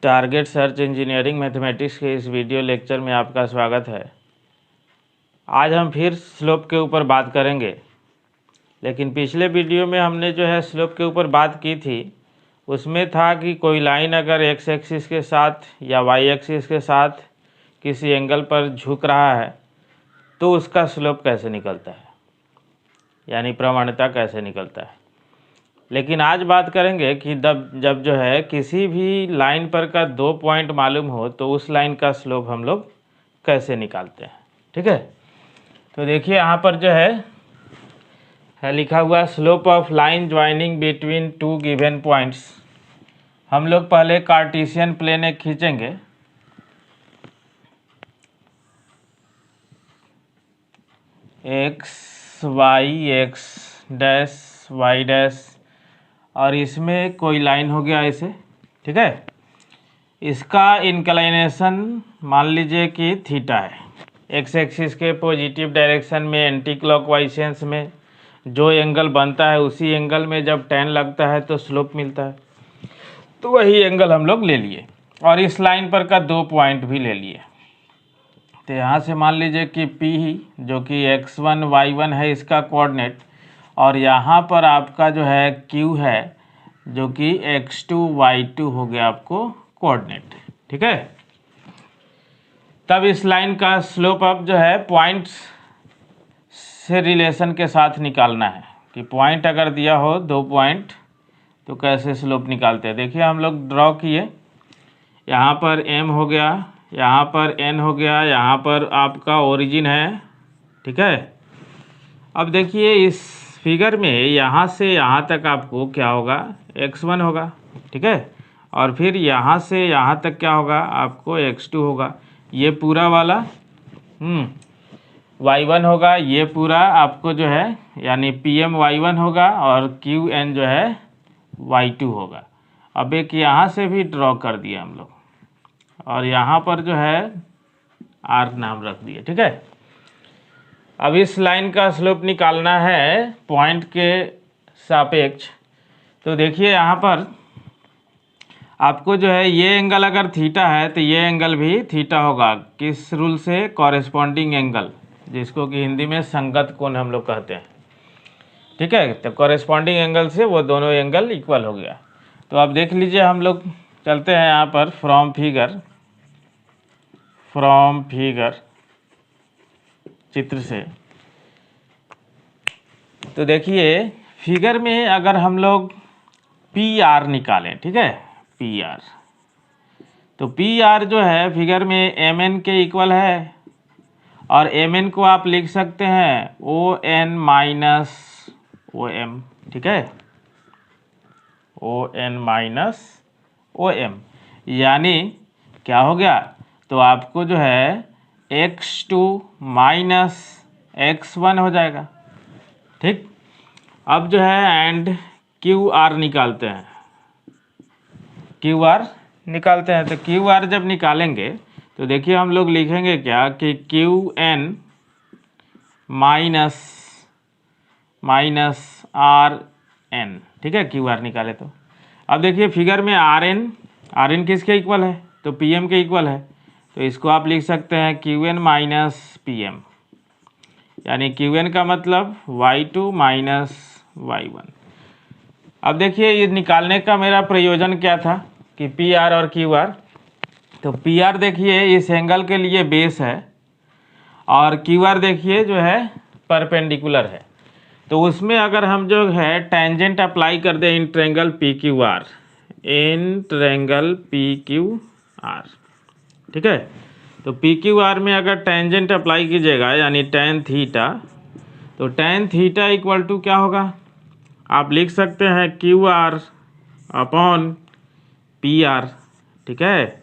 Target search engineering mathematics के इस video lecture में आपका स्वागत है। आज हम फिर स्लोप के ऊपर बात करेंगे, लेकिन पिछले वीडियो में हमने जो है स्लोप के ऊपर बात की थी, उसमें था कि कोई लाइन अगर एक्स एक्सिस के साथ या वाई एक्सिस के साथ किसी एंगल पर झुक रहा है तो उसका स्लोप कैसे निकलता है, यानी प्रवणता कैसे निकलता है। लेकिन आज बात करेंगे कि जब जो है किसी भी लाइन पर का 2 पॉइंट मालूम हो तो उस लाइन का स्लोप हम लोग कैसे निकालते हैं। ठीक है, तो देखिए यहाँ पर जो है लिखा हुआ slope of line joining between two given points. हम लोग पहले कार्टेशियन प्लेन एक खींचेंगे। एक्स वाई डैश और इसमें कोई लाइन हो गया ऐसे। ठीक है, इसका इंक्लिनेशन मान लीजिए कि थीटा है। एक्स एक्सिस के पॉजिटिव डायरेक्शन में एंटी क्लॉकवाइज सेंस में जो एंगल बनता है उसी एंगल में जब tan लगता है तो स्लोप मिलता है। तो वही एंगल हम लोग ले लिए और इस लाइन पर का 2 पॉइंट भी ले लिए। तो यहाँ से मान लीजिए कि P जो कि x1 y1 है इसका कोऑर्डिनेट, और यहाँ पर आपका जो है Q है जो कि x2 y2 हो गया आपको कोऑर्डिनेट। ठीक है, तब इस लाइन का स्लोप अब जो है पॉइंट्स से रिलेशन के साथ निकालना है कि पॉइंट अगर दिया हो 2 पॉइंट तो कैसे स्लोप निकालते हैं। देखिए हम लोग ड्रॉ किए, यहाँ पर M हो गया, यहाँ पर N हो गया, यहाँ पर आपका ओरिजिन है। ठीक है, अब देखिए इस फिगर में यहाँ से यहाँ तक आपको क्या होगा, x1 होगा। ठीक है, और फिर यहाँ से यहाँ तक क्या होगा, आपको x2 होगा। ये पूरा वाला y1 होगा, ये पूरा आपको जो है यानी PM y1 होगा और QN जो है y2 होगा। अब एक यहाँ से भी ड्रॉ कर दिया हम लोग और यहाँ पर जो है R नाम रख दिया। ठीक है, अब इस लाइन का स्लोप निकालना है पॉइंट के सापेक्ष। तो देखिए यहाँ पर आपको जो है ये एंगल अगर थीटा है तो ये एंगल भी थीटा होगा। किस रूल से? कॉरेस्पॉन्डिंग एंगल, जिसको कि हिंदी में संगत कोण हम लोग कहते हैं। ठीक है, तो कॉरेस्पॉन्डिंग एंगल से वो दोनों एंगल इक्वल हो गया। तो अब देख लीजिए हम लोग चलते हैं यहाँ पर फ्रॉम फिगर चित्र से। तो देखिए फिगर में अगर हम लोग PR निकालें, ठीक है, PR, तो PR जो है फिगर में MN के इक्वल है और MN को आप लिख सकते हैं ON माइनस OM। ठीक है, ON माइनस OM, यानी क्या हो गया, तो आपको जो है x2 माइनस x1 हो जाएगा। ठीक, अब जो है एंड QR निकालते हैं। QR निकालते हैं तो QR जब निकालेंगे तो देखिए हम लोग लिखेंगे क्या कि QN माइनस RN। ठीक है, QR निकाले तो अब देखिए फिगर में RN किसके इक्वल है, तो PM के इक्वल है। तो इसको आप लिख सकते हैं QN माइनस PM, यानी QN का मतलब y2 माइनस y1। अब देखिए ये निकालने का मेरा प्रयोजन क्या था कि PR और QR। तो PR देखिए इस एंगल के लिए बेस है और QR देखिए जो है परपेंडिकुलर है। तो उसमें अगर हम जो है टेंजेंट अप्लाई कर दें इन ट्रायंगल PQR। ठीक है, तो PQR में अगर टेंजेंट अप्लाई कीजिएगा यानी tan थीटा, तो tan थीटा इक्वल टू क्या होगा, आप लिख सकते हैं QR अपॉन PR। ठीक है,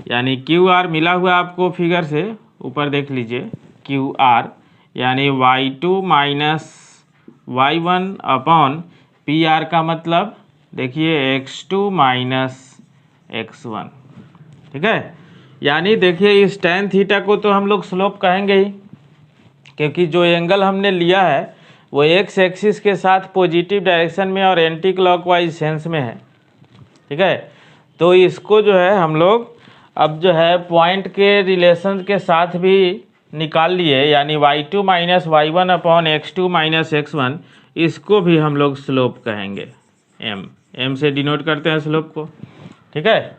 यानी QR मिला हुआ आपको फिगर से, ऊपर देख लीजिए QR यानी y2 minus y1 upon PR का मतलब देखिए x2 माइनस x1। ठीक है, यानी देखिए इस tan थीटा को तो हम लोग स्लोप कहेंगे ही, क्योंकि जो एंगल हमने लिया है वो एक्स एक्सिस के साथ पॉजिटिव डायरेक्शन में और एंटी क्लॉकवाइज सेंस में है। ठीक है, तो इसको जो है हम लोग अब जो है पॉइंट के रिलेशन के साथ भी निकाल लिए, यानी y2 minus y one upon x2 minus x1, इसको भी हम लोग स्लोप कहेंगे। m से डिनोट करते हैं स्लोप को, ठीक है।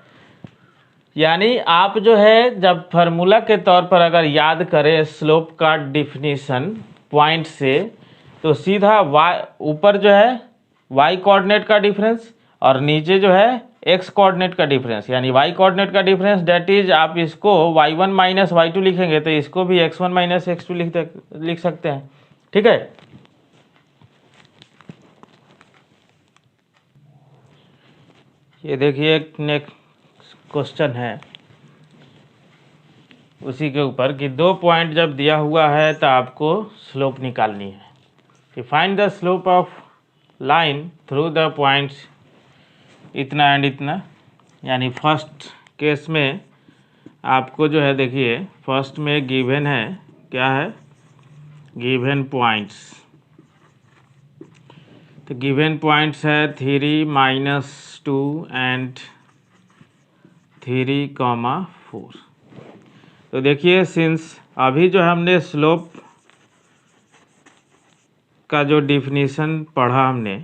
यानी आप जो है जब फार्मूला के तौर पर अगर याद करें स्लोप का डिफिनीशन पॉइंट से, तो सीधा y ऊपर जो है y कोऑर्डिनेट का डिफरेंस और नीचे जो है x कोऑर्डिनेट का डिफरेंस, यानी y कोऑर्डिनेट का डिफरेंस डेट इज, आप इसको y1 माइनस वाई टू लिखेंगे तो इसको भी x1 माइनस x2 लिख सकते हैं, ठीक है। ये देखिए एक नेक्स्ट क्वेश्चन है उसी के ऊपर कि 2 पॉइंट जब दिया हुआ है तो आपको स्लोप निकालनी है। कि find the slope of line through the points इतना एंड इतना, यानी फर्स्ट केस में आपको जो है देखिए फर्स्ट में गिवन है, क्या है, गिवन पॉइंट्स। तो गिवन पॉइंट्स है 3 माइनस 2 एंड 3,4। तो देखिए सिंस अभी जो हमने स्लोप का जो डिफिनीशन पढ़ा हमने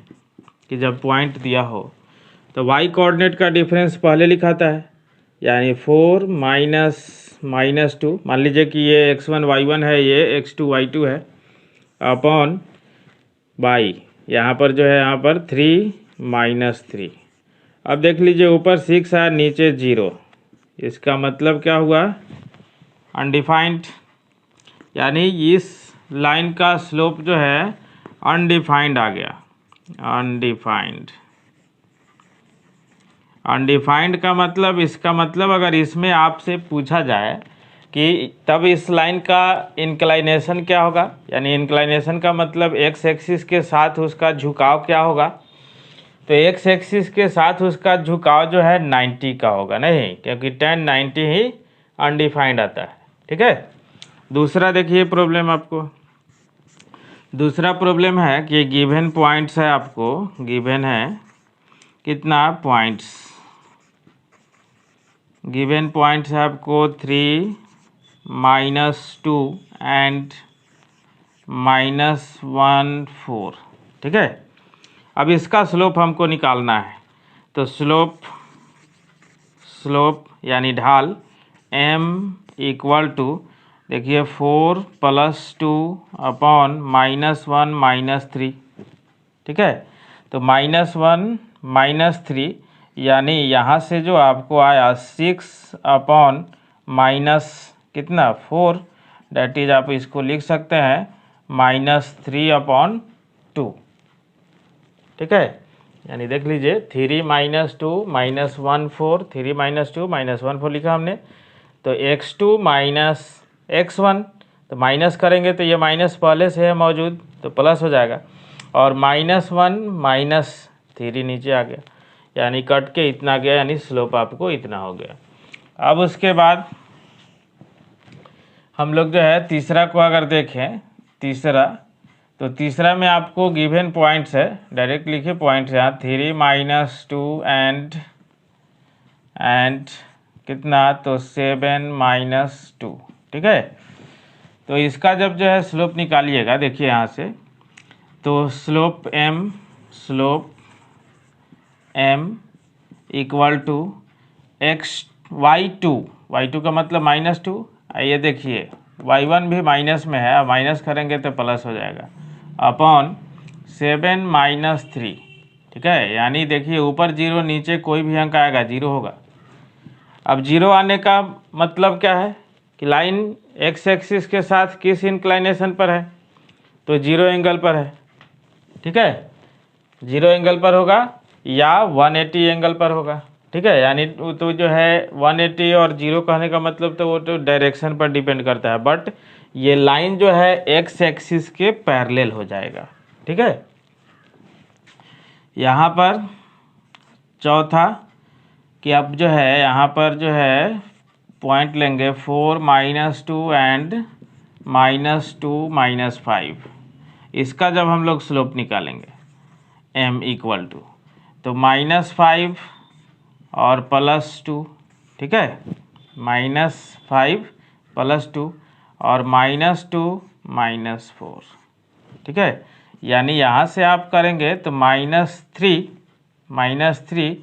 कि जब पॉइंट दिया हो तो y कोऑर्डिनेट का डिफरेंस पहले लिखाता है, यानी 4 माइनस 2, मान लीजिए कि ये x1 y1 है, ये x2 y2 है, अपॉन y यहाँ पर जो है यहाँ पर 3 माइनस 3। अब देख लीजिए ऊपर 6 है नीचे 0, इसका मतलब क्या हुआ, अनडिफाइंड, यानी इस लाइन का स्लोप जो है अनडिफाइंड आ गया। अनडिफाइंड का मतलब, इसका मतलब अगर इसमें आपसे पूछा जाए कि तब इस लाइन का इंक्लाइनेशन क्या होगा, यानी इंक्लाइनेशन का मतलब एक्स एक्सिस के साथ उसका झुकाव क्या होगा, तो एक्स एक्सिस के साथ उसका झुकाव जो है 90 का होगा, नहीं, क्योंकि tan 90 ही अनडिफाइंड आता है, ठीक है। दूसरा देखिए प्रॉब्लम, आपको दूसरा प्रॉब्लम है कि गिवन पॉइंट्स है, आपको गिवन है कितना पॉइंट्स, गिवन पॉइंट्स है आपको 3 माइनस 2 एंड -1 4, ठीक है। अब इसका स्लोप हमको निकालना है, तो स्लोप यानी ढाल m इक्वल टू, देखिए 4 + 2 अपॉन -1 -3, ठीक है। तो -1 -3 यानी यहाँ से जो आपको आया 6 अपॉन माइनस कितना 4, डेट इज आप इसको लिख सकते हैं -3/2, ठीक है। यानी देख लीजिए 3 - 2 -1 4, 3 - 2 -1 4 लिखा हमने। तो x2 माइनस x1, तो माइनस करेंगे तो ये माइनस पहले से है मौजूद तो प्लस हो जाएगा, और -1 -3 नीचे आ गया, यानी कट के इतना गया, यानी स्लोप आपको इतना हो गया। अब उसके बाद हम लोग जो है तीसरा को अगर देखें, तो तीसरा में आपको गिवन पॉइंट्स है, डायरेक्ट लिखिए पॉइंट्स यहाँ 3 - 2 एंड कितना, तो 7 - 2, ठीक है। तो इसका जब जो है स्लोप निकालिएगा, देखिए यहाँ से, तो slope m equal to y2 का मतलब -2, ये देखिए y1 भी माइनस में है, अब माइनस करेंगे तो प्लस हो जाएगा, अपॉन 7 - 3, ठीक है। यानी देखिए ऊपर 0 नीचे कोई भी अंक आएगा 0 होगा। अब 0 आने का मतलब क्या है कि लाइन एक्स एक्सिस के साथ किस इंक्लाइनेशन पर है, तो 0 एंगल पर है, ठीक है। 0 एंगल पर होगा या 180 एंगल पर होगा, ठीक है। यानी तो जो है 180 और 0 कहने का मतलब तो वो तो डायरेक्शन पर डिपेंड करता है, बट ये लाइन जो है एक्स एक्सिस के पैरेलल हो जाएगा, ठीक है। यहाँ पर चौथा कि अब जो है यहाँ पर जो है पॉइंट लेंगे 4 - 2 एंड -2 -5, इसका जब हम लोग स्लोप निकालेंगे m इक्वल टू, तो -5 और +2, ठीक है, -5 +2 और -2 -4, ठीक है। यानी यहाँ से आप करेंगे तो -3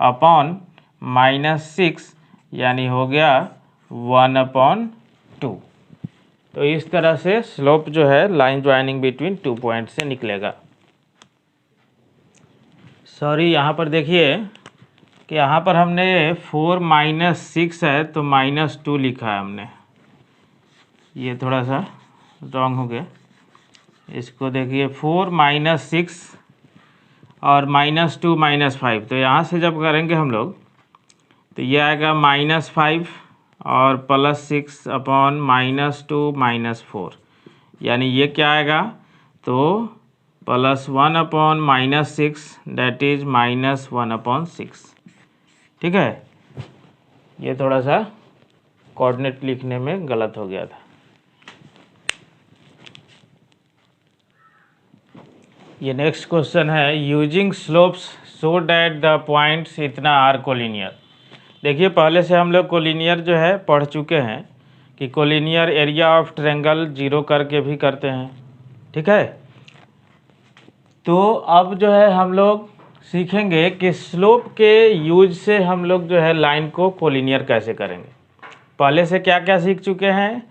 अपॉन -6 यानी हो गया 1/2। तो इस तरह से स्लोप जो है लाइन ज्वाइनिंग बिटवीन 2 पॉइंट से निकलेगा। सॉरी, यहाँ पर देखिए कि यहाँ पर हमने 4 -6 है तो -2 लिखा है हमने, ये थोड़ा सा रॉन्ग हो गया। इसको देखिए 4 -6 और -2 -5, तो यहाँ से जब करेंगे हम लोग तो ये आएगा -5 और +6 अपॉन -2 -4, यानी ये क्या आएगा तो +1 अपॉन -6 दैट इज -1/6, ठीक है। ये थोड़ा सा कोऑर्डिनेट लिखने में गलत हो गया था। ये नेक्स्ट क्वेश्चन है, using slopes so that the points इतना आर कोलिनियर। देखिए पहले से हम लोग कोलिनियर जो है पढ़ चुके हैं कि कोलिनियर एरिया ऑफ ट्रायंगल 0 करके भी करते हैं, ठीक है। तो अब जो है हम लोग सीखेंगे कि स्लोप के यूज से हम लोग जो है लाइन को कोलिनियर कैसे करेंगे। पहले से क्या क्या सीख चुके हैं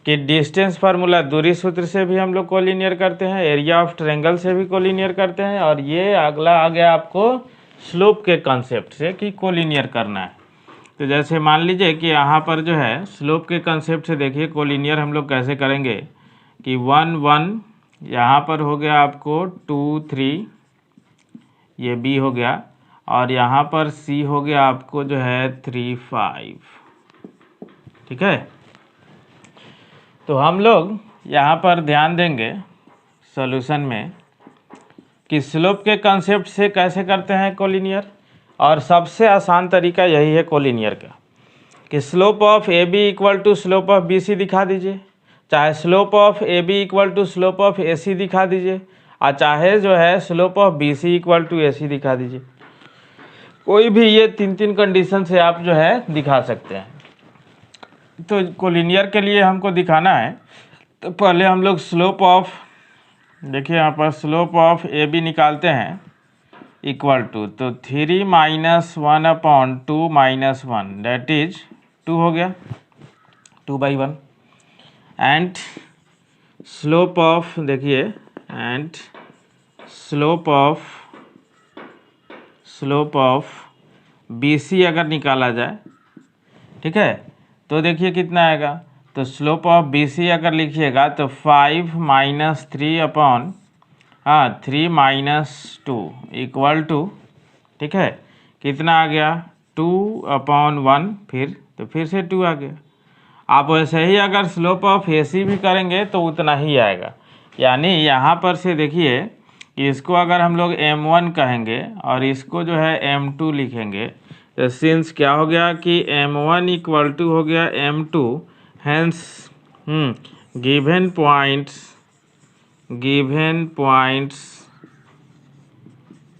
कि डिस्टेंस फार्मूला, दूरी सूत्र से भी हम लोग कोलिनियर करते हैं, एरिया ऑफ ट्रायंगल से भी कोलिनियर करते हैं, और ये अगला आ गया आपको स्लोप के कॉन्सेप्ट से कि कोलिनियर करना है। तो जैसे मान लीजिए कि यहाँ पर जो है स्लोप के कॉन्सेप्ट से देखिए कोलिनियर हम लोग कैसे करेंगे कि 1 1 यहाँ पर हो गया आपको 2 3, ये बी हो गया, और यहाँ पर सी हो गया आपको जो है 3 5, ठीक है। तो हम लोग यहाँ पर ध्यान देंगे सॉल्यूशन में कि स्लोप के कॉन्सेप्ट से कैसे करते हैं कोलिनियर, और सबसे आसान तरीका यही है कोलिनियर का कि slope of A B equal to slope of B C दिखा दीजिए, चाहे slope of A B equal to slope of A C दिखा दीजिए, और चाहे जो है slope of B C equal to A C दिखा दीजिए। कोई भी ये 3 कंडीशन से आप जो है दिखा सकते हैं। तो कोलिनियर के लिए हमको दिखाना है तो पहले हम लोग स्लोप ऑफ, देखिए यहाँ पर स्लोप ऑफ ए बी निकालते हैं इक्वल टू, तो 3 -1/2 -1 दैट इज 2 हो गया, 2/1, एंड स्लोप ऑफ, देखिए and slope of B C अगर निकाला जाए, ठीक है, तो देखिए कितना आएगा, तो स्लोप ऑफ बी सी अगर लिखिएगा तो 5 -3 3 -2 इक्वल टू, ठीक है, कितना आ गया 2/1, फिर से 2 आ गया। आप वैसे ही अगर स्लोप ऑफ ए सी भी करेंगे तो उतना ही आएगा। यानी यहाँ पर से देखिए कि इसको अगर हम लोग m1 कहेंगे और इसको जो है m2 लिखेंगे, तो सिंस क्या हो गया कि m1 इक्वल टू हो गया m2, hence given points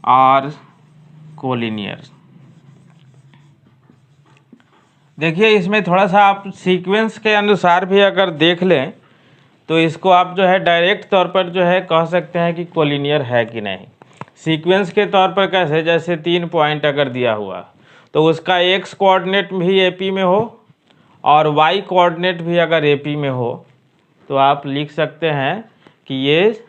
are collinear. देखिए इसमें थोड़ा सा आप सीक्वेंस के अनुसार भी अगर देख लें तो इसको आप जो है डायरेक्ट तौर पर जो है कह सकते हैं कि कोलिनियर है कि नहीं। सीक्वेंस के तौर पर कैसे, जैसे 3 पॉइंट अगर दिया हुआ तो उसका x कोऑर्डिनेट भी AP में हो और y कोऑर्डिनेट भी अगर AP में हो तो आप लिख सकते हैं कि ये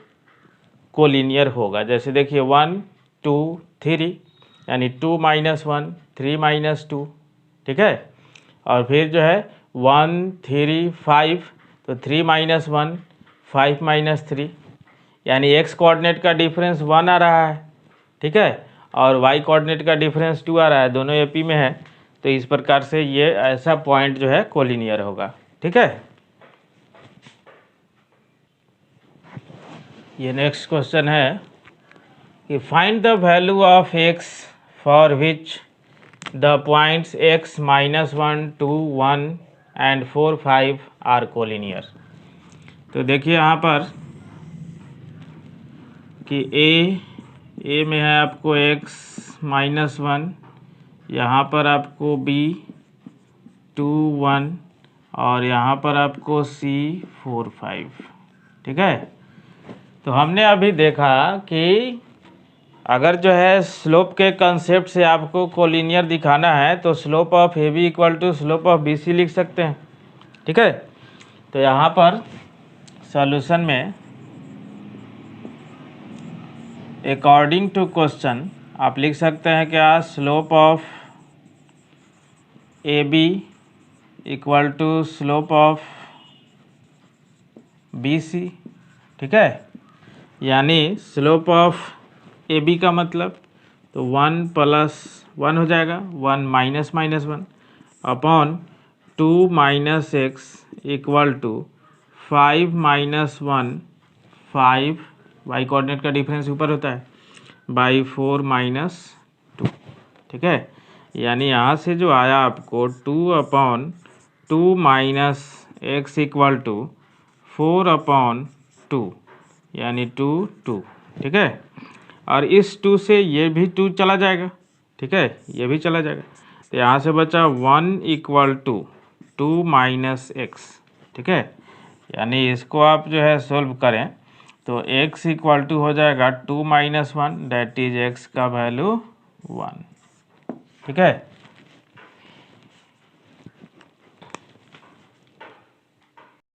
कोलिनियर होगा। जैसे देखिए 1 2 3 यानी 2 -1 3 -2, ठीक है, और फिर जो है 1 3 5 तो 3 -1 5 -3, यानी x कोऑर्डिनेट का डिफरेंस 1 आ रहा है, ठीक है, और y कोऑर्डिनेट का डिफरेंस 2 आ रहा है, दोनों AP में है। तो इस प्रकार से ये ऐसा पॉइंट जो है कोलिनियर होगा, ठीक है। ये नेक्स्ट क्वेश्चन है कि find the value of x for which the points x -1 2 1 and 4 5 are collinear. तो देखिए यहाँ पर कि a में है आपको x -1, यहाँ पर आपको B 2 1 और यहाँ पर आपको C 4 5। ठीक है, तो हमने अभी देखा कि अगर जो है स्लोप के कंसेप्ट से आपको कोलिनियर दिखाना है तो slope of AB equal to slope of BC लिख सकते हैं। ठीक है, तो यहाँ पर सॉल्यूशन में अकॉर्डिंग टू क्वेश्चन आप लिख सकते हैं क्या, slope of AB equal to slope of BC। ठीक है, यानी स्लोप ऑफ AB का मतलब तो 1 + 1 हो जाएगा, 1 - -1 upon 2 - x equal to 5 - 1 5 y coordinate का डिफरेंस ऊपर होता है बाई 4 - 2। ठीक है, यानी यहाँ से जो आया आपको 2/2 - x इक्वल टू 4/2 यानी 2 2। ठीक है, और इस 2 से ये भी 2 चला जाएगा। ठीक है, ये भी चला जाएगा, तो यहाँ से बचा 1 इक्वल टू 2 - x। ठीक है, यानी इसको आप जो है सोल्व करें तो x इक्वल टू हो जाएगा 2 - 1 दैट इज x का वैल्यू 1। ठीक है।